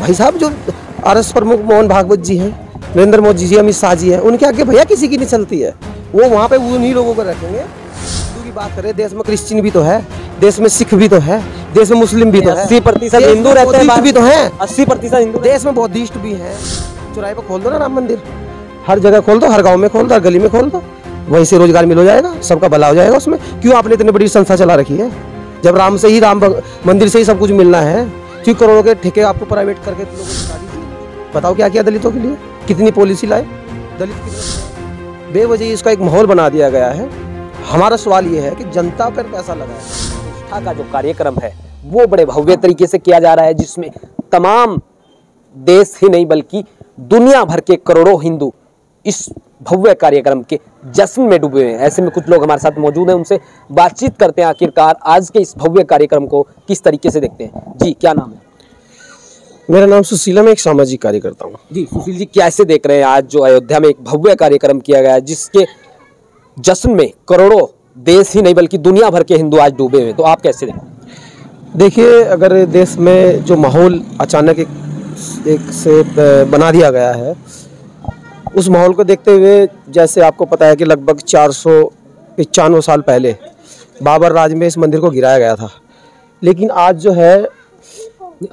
भाई साहब जो आरएस प्रमुख मोहन भागवत जी हैं, नरेंद्र मोदी जी, अमित शाह जी हैं, उनके आगे भैया किसी की नहीं चलती है। वो वहाँ पे उन्हीं लोगों को रखेंगे। हिंदू की बात करें, देश में क्रिश्चियन भी तो है, देश में सिख भी तो है, देश में मुस्लिम भी तो है, 80% हिंदू रहते हैं भी तो है, 80% हिंदू, देश में बौद्धिस्ट भी है। चौराहे पे खोल दो ना राम मंदिर, हर जगह खोल दो, हर गाँव में खोल दो, हर गली में खोल दो, वहीं से रोजगार मिल हो जाएगा, सबका भला हो जाएगा। उसमें क्यों आपने इतनी बड़ी संस्था चला रखी है? जब राम से ही, राम मंदिर से ही सब कुछ मिलना है, क्यों करोड़ों के ठेके आपको प्राइवेट करके लोगों को दिखा दीजिए। बताओ क्या किया दलितों के लिए, कितनी पॉलिसी लाए दलित की बेवजह इसका एक माहौल बना दिया गया है। हमारा सवाल ये है कि जनता पर पैसा लगाए। निष्ठा का जो कार्यक्रम है वो बड़े भव्य तरीके से किया जा रहा है, जिसमें तमाम देश ही नहीं बल्कि दुनिया भर के करोड़ों हिंदू इस भव्य कार्यक्रम के जश्न में डूबे हुए हैं। ऐसे में कुछ लोग हमारे साथ मौजूद हैं, उनसे बातचीत करते हैं। आखिरकार आज के इस भव्य कार्यक्रम को किस तरीके से देखते हैं। जी, क्या नाम है? मेरा नाम सुशील है, मैं एक सामाजिक कार्यकर्ता हूँ। जी सुशील जी, कैसे देख रहे हैं आज जो अयोध्या में एक भव्य कार्यक्रम किया गया है, जिसके जश्न में करोड़ों देश ही नहीं बल्कि दुनिया भर के हिंदू आज डूबे हुए, तो आप कैसे देखते हैं? देखिए, अगर देश में जो माहौल अचानक एक से बना दिया गया है, उस माहौल को देखते हुए, जैसे आपको पता है कि लगभग 495 साल पहले बाबर राज में इस मंदिर को गिराया गया था, लेकिन आज जो है,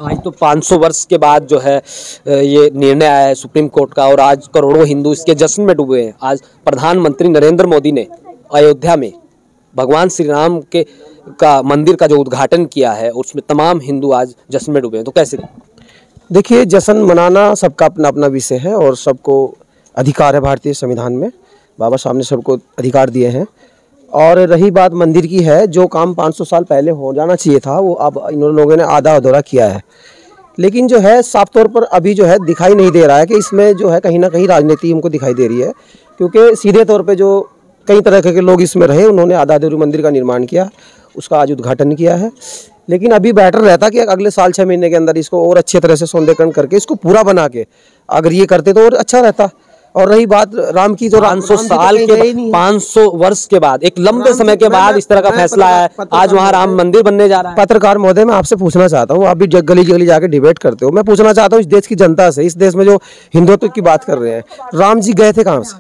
आज तो 500 वर्ष के बाद जो है ये निर्णय आया है सुप्रीम कोर्ट का, और आज करोड़ों हिंदू इसके जश्न में डूबे हैं। आज प्रधानमंत्री नरेंद्र मोदी ने अयोध्या में भगवान श्री राम के मंदिर का जो उद्घाटन किया है, उसमें तमाम हिंदू आज जश्न में डूबे हैं, तो कैसे? देखिए, जश्न मनाना सबका अपना अपना विषय है और सबको अधिकार है। भारतीय संविधान में बाबा साहब ने सबको अधिकार दिए हैं। और रही बात मंदिर की है, जो काम 500 साल पहले हो जाना चाहिए था, वो अब इन लोगों ने आधा अधूरा किया है। लेकिन जो है साफ तौर पर अभी जो है दिखाई नहीं दे रहा है कि इसमें जो है कहीं ना कहीं राजनीति हमको दिखाई दे रही है, क्योंकि सीधे तौर पे जो कई तरह के लोग इसमें रहे, उन्होंने आधा अधूरी मंदिर का निर्माण किया, उसका आज उद्घाटन किया है। लेकिन अभी बेटर रहता कि अगले साल 6 महीने के अंदर इसको और अच्छे तरह से सौंदर्यीकरण करके इसको पूरा बना के अगर ये करते तो और अच्छा रहता। और रही बात राम की, जो 500 साल के 500 वर्ष के बाद, एक लंबे समय के बाद इस तरह का फैसला है, आज वहाँ राम मंदिर बनने जा रहा है। पत्रकार महोदय, मैं आपसे पूछना चाहता हूँ, आप भी गली गली जाके डिबेट करते हो, मैं पूछना चाहता हूँ इस देश की जनता से, इस देश में जो हिंदुत्व की बात कर रहे हैं, राम जी गए थे कहाँ से?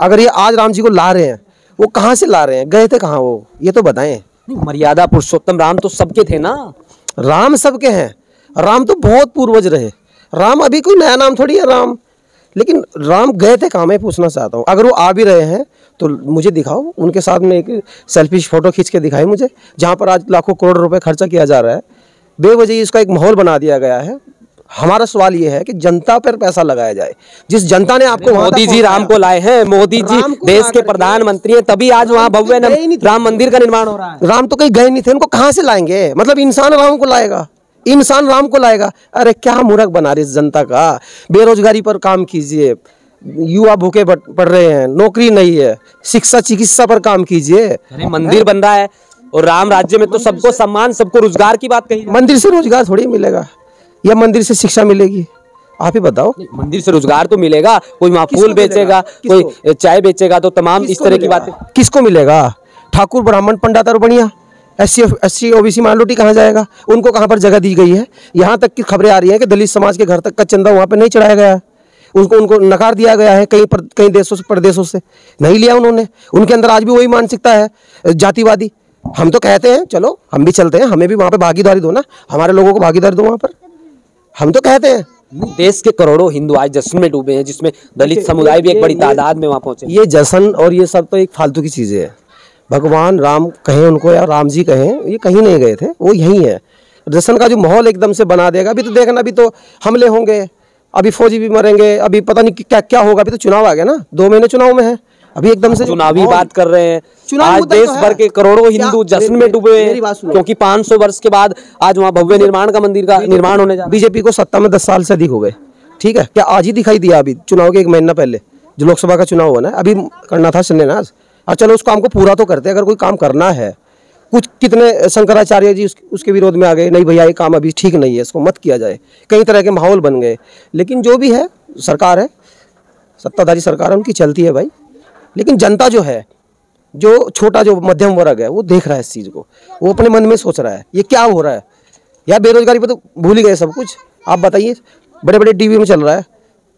अगर ये आज राम जी को ला रहे हैं, वो कहाँ से ला रहे हैं, गए थे कहाँ वो, ये तो बताएं। मर्यादा पुरुषोत्तम राम तो सबके थे ना। राम सबके हैं, राम तो बहुत पूर्वज रहे। राम अभी कोई नया नाम थोड़ी है राम। लेकिन राम गए थे कहाँ, मैं पूछना चाहता हूँ। अगर वो आ भी रहे हैं तो मुझे दिखाओ, उनके साथ में एक सेल्फिश फोटो खींच के दिखाई मुझे, जहाँ पर आज लाखों करोड़ रुपए खर्चा किया जा रहा है। बेवजह इसका एक माहौल बना दिया गया है। हमारा सवाल ये है कि जनता पर पैसा लगाया जाए। जिस जनता ने आपको, मोदी जी राम को लाए हैं, मोदी जी देश के प्रधानमंत्री हैं, तभी आज वहाँ भव्य राम मंदिर का निर्माण हो रहा है। राम तो कहीं गए नहीं थे, उनको कहाँ से लाएंगे? मतलब इंसान राम को लाएगा, इंसान राम को लाएगा? अरे क्या मूर्ख बना रही जनता का। बेरोजगारी पर काम कीजिए, युवा भूखे पड़ रहे हैं, नौकरी नहीं है, शिक्षा चिकित्सा पर काम कीजिए। अरे मंदिर बन रहा है और राम राज्य में तो सबको सम्मान, सबको रोजगार की बात कही। मंदिर से रोजगार थोड़ी मिलेगा, या मंदिर से शिक्षा मिलेगी? आप ही बताओ। मंदिर से रोजगार तो मिलेगा, कोई वहाँ फूल बेचेगा, कोई चाय बेचेगा, तो तमाम इस तरह की बातें किसको मिलेगा? ठाकुर ब्राह्मण पंडित और बढ़िया SC OBC माइनॉरिटी कहाँ जाएगा? उनको कहाँ पर जगह दी गई है? यहाँ तक की खबरें आ रही हैं कि दलित समाज के घर तक का चंदा वहाँ पे नहीं चढ़ाया गया है, उनको नकार दिया गया है। कई देशों से, प्रदेशों से नहीं लिया उन्होंने। उनके अंदर आज भी वही मानसिकता है, जातिवादी। हम तो कहते हैं चलो हम भी चलते हैं, हमें भी वहाँ पे भागीदारी दो ना, हमारे लोगों को भागीदारी दो वहाँ पर, हम तो कहते हैं। देश के करोड़ों हिंदू आज जश्न में डूबे हैं, जिसमें दलित समुदाय भी एक बड़ी तादाद में वहाँ पहुंचे। ये जश्न और ये सब तो एक फालतू की चीजें है। भगवान राम कहें उनको या राम जी कहें, ये कहीं नहीं गए थे, वो यहीं है। जश्न का जो माहौल एकदम से बना देगा। अभी तो देखना, अभी तो हमले होंगे, अभी फौजी भी मरेंगे, अभी पता नहीं क्या क्या होगा। अभी तो चुनाव आ गया ना, 2 महीने चुनाव में है, अभी एकदम से चुनावी बात कर रहे हैं। आज देश भर के करोड़ों हिंदू जश्न में डूबे हैं, क्योंकि 500 वर्ष के बाद आज वहाँ भव्य निर्माण का मंदिर का निर्माण होने जा रहा है। बीजेपी को सत्ता में 10 साल से अधिक हो गए, ठीक है? क्या आज ही दिखाई दिया? अभी चुनाव के 1 महीना पहले जो लोकसभा का चुनाव हुआ ना, अभी करना था शिलान्यास। और चलो उस काम को पूरा तो करते, अगर कोई काम करना है। कुछ कितने शंकराचार्य जी उसके विरोध में आ गए, नहीं भैया ये काम अभी ठीक नहीं है, इसको मत किया जाए। कई तरह के माहौल बन गए। लेकिन जो भी है, सरकार है, सत्ताधारी सरकार है, उनकी चलती है भाई। लेकिन जनता जो है, जो छोटा जो मध्यम वर्ग है, वो देख रहा है इस चीज़ को, वो अपने मन में सोच रहा है ये क्या हो रहा है। या बेरोजगारी पे तो भूल ही गए सब कुछ। आप बताइए, बड़े बड़े टीवी में चल रहा है,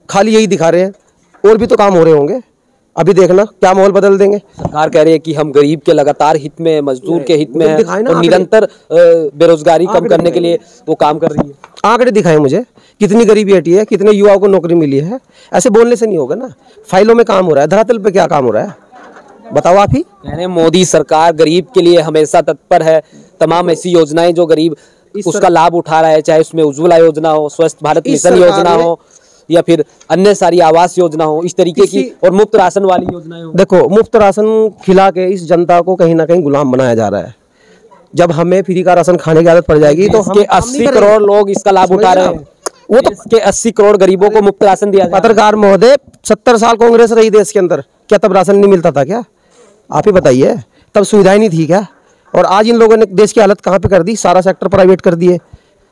खाली यही दिखा रहे हैं, और भी तो काम हो रहे होंगे। अभी देखना क्या माहौल बदल देंगे। सरकार कह रही है कि हम गरीब के लगातार हित में, मजदूर के हित में हैं दिखाए ना और निरंतर बेरोजगारी कम करने के लिए वो काम कर रही है। आंकड़े दिखाए मुझे, कितनी गरीबी हटी है, कितने युवाओं को नौकरी मिली है। ऐसे बोलने से नहीं होगा ना, फाइलों में काम हो रहा है, धरातल पे क्या काम हो रहा है, बताओ आप ही। कह रहे हैं मोदी सरकार गरीब के लिए हमेशा तत्पर है, तमाम ऐसी योजनाएं जो गरीब उसका लाभ उठा रहा है, चाहे उसमें उज्ज्वला योजना हो, स्वच्छ भारत मिशन योजना हो, या फिर अन्य सारी आवास योजना हो, इस तरीके की, और मुफ्त राशन वाली योजनाएं हो। देखो, मुफ्त राशन खिला के इस जनता को कहीं ना कहीं गुलाम बनाया जा रहा है। जब हमें फ्री का राशन खाने की आदत पड़ जाएगी तो इसके 80 करोड़ लोग इसका लाभ उठा रहे हैं। वो तो इसके 80 करोड़ गरीबों को मुफ्त राशन दिया। पत्रकार महोदय, 70 साल कांग्रेस रही देश के अंदर, क्या तब राशन नहीं मिलता था क्या? आप ही बताइए, तब सुविधाएं नहीं थी क्या? और आज इन लोगों ने देश की हालत कहाँ पे कर दी, सारा सेक्टर प्राइवेट कर दिए,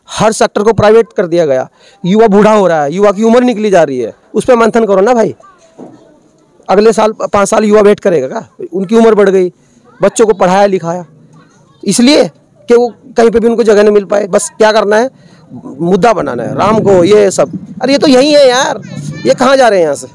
हर सेक्टर को प्राइवेट कर दिया गया। युवा बूढ़ा हो रहा है, युवा की उम्र निकली जा रही है, उस पर मंथन करो ना भाई। अगले साल 5 साल युवा वेट करेगा क्या? उनकी उम्र बढ़ गई, बच्चों को पढ़ाया लिखाया, इसलिए कि वो कहीं पे भी उनको जगह नहीं मिल पाए। बस क्या करना है, मुद्दा बनाना है राम को, ये सब। अरे ये तो यही है यार, ये कहाँ जा रहे हैं यहाँ से?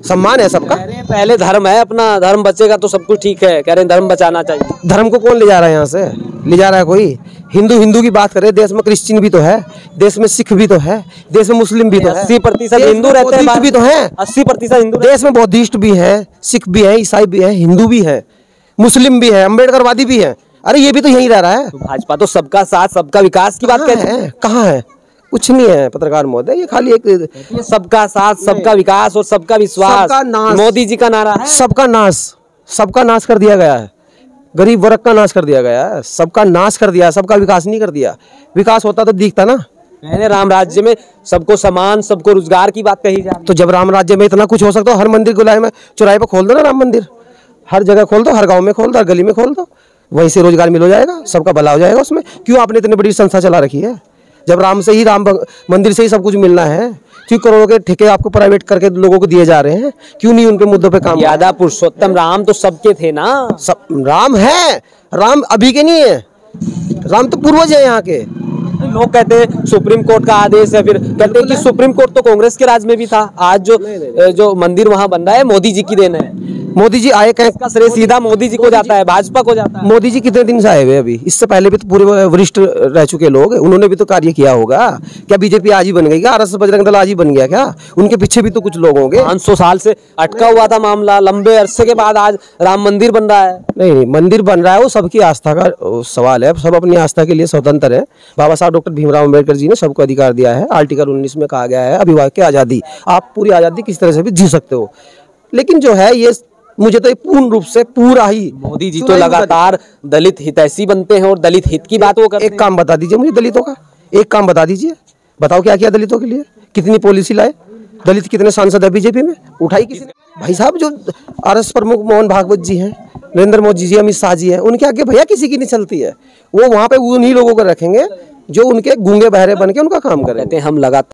सम्मान है सबका। पहले धर्म है, अपना धर्म बचेगा तो सब कुछ ठीक है। कह रहे हैं धर्म बचाना चाहिए। धर्म को कौन ले जा रहा है यहाँ से? ले जा रहा है कोई? हिंदू की बात करें, देश में क्रिश्चियन भी तो है, देश में सिख भी तो है, देश में मुस्लिम भी तो है, 80% हिंदू रहते हैं, भी तो है, 80% हिंदू देश में बौद्धिस्ट भी है, सिख भी है, ईसाई भी है, हिंदू भी है, मुस्लिम भी है, अम्बेडकरवादी भी है। अरे ये भी तो यहीं रह रहा है। तो भाजपा तो सबका साथ सबका विकास की बात कहती है। कहाँ है? कुछ नहीं है पत्रकार महोदय, ये खाली एक सबका साथ सबका विकास और सबका विश्वास मोदी जी का नारा है। सबका नाश कर दिया गया है, गरीब वर्ग का नाश कर दिया गया है, सबका नाश कर दिया, सबका विकास नहीं कर दिया। विकास होता तो दिखता ना। मैंने राम राज्य में सबको समान, सबको रोजगार की बात कही जा। तो जब राम राज्य में इतना कुछ हो सकता है, हर मंदिर गुलाय में चौराहे पर खोल दो ना राम मंदिर, हर जगह खोल दो, हर गांव में खोल दो, हर गली में खोल दो, वहीं से रोजगार मिल हो जाएगा, सबका भला हो जाएगा। उसमें क्यों आपने इतनी बड़ी संस्था चला रखी है? जब राम से ही, राम मंदिर से ही सब कुछ मिलना है, क्यों करोड़ों के ठेके आपको प्राइवेट करके लोगों को दिए जा रहे हैं? क्यों नहीं उनके मुद्दों पे काम? यादा पुरुषोत्तम राम तो सबके थे ना। सब राम है, राम अभी के नहीं है, राम तो पूर्वज है यहाँ के। लोग कहते हैं सुप्रीम कोर्ट का आदेश है, फिर कहते हैं कि सुप्रीम कोर्ट तो कांग्रेस के राज में भी था। आज जो मंदिर वहां बन रहा है मोदी जी की देन है। मोदी जी आए, कहीं इसका श्रेय सीधा मोदी जी को जाता है, भाजपा को जाता है। मोदी जी कितने दिन से आए हुए? अभी इससे पहले भी तो पूरे वरिष्ठ रह चुके लोग, उन्होंने भी तो कार्य किया होगा। क्या बीजेपी आज ही बन गई क्या? आरएसएस बजरंग दल आज ही बन गया क्या? उनके पीछे भी तो कुछ लोग होंगे। 500 साल से अटका हुआ था मामला, लंबे अरसे के बाद आज राम मंदिर बन रहा है। नहीं, मंदिर बन रहा है वो सबकी आस्था का सवाल है, सब अपनी आस्था के लिए स्वतंत्र है। बाबा साहब डॉक्टर भीमराव अम्बेडकर जी ने सबको अधिकार दिया है। आर्टिकल 19 में कहा गया है अभिव्यक्ति की आज़ादी, आप पूरी आज़ादी किस तरह से भी जी सकते हो। लेकिन जो है ये, मुझे तो पूर्ण रूप से पूरा ही, मोदी जी तो लगातार दलित हितैषी बनते हैं और दलित हित की बात वो करते हैं। एक काम बता दीजिए मुझे दलितों का, एक काम बता दीजिए, बताओ क्या किया दलितों के लिए, कितनी पॉलिसी लाए, दलित कितने सांसद है बीजेपी में, उठाई किसी ने? भाई साहब, जो आरएसएस प्रमुख मोहन भागवत जी हैं, नरेंद्र मोदी जी, अमित शाह जी हैं, उनके आगे भैया किसी की नहीं चलती है। वो वहाँ पे उन्हीं लोगों को रखेंगे जो उनके गूंगे बहरे बन के उनका काम करें। हम लगातार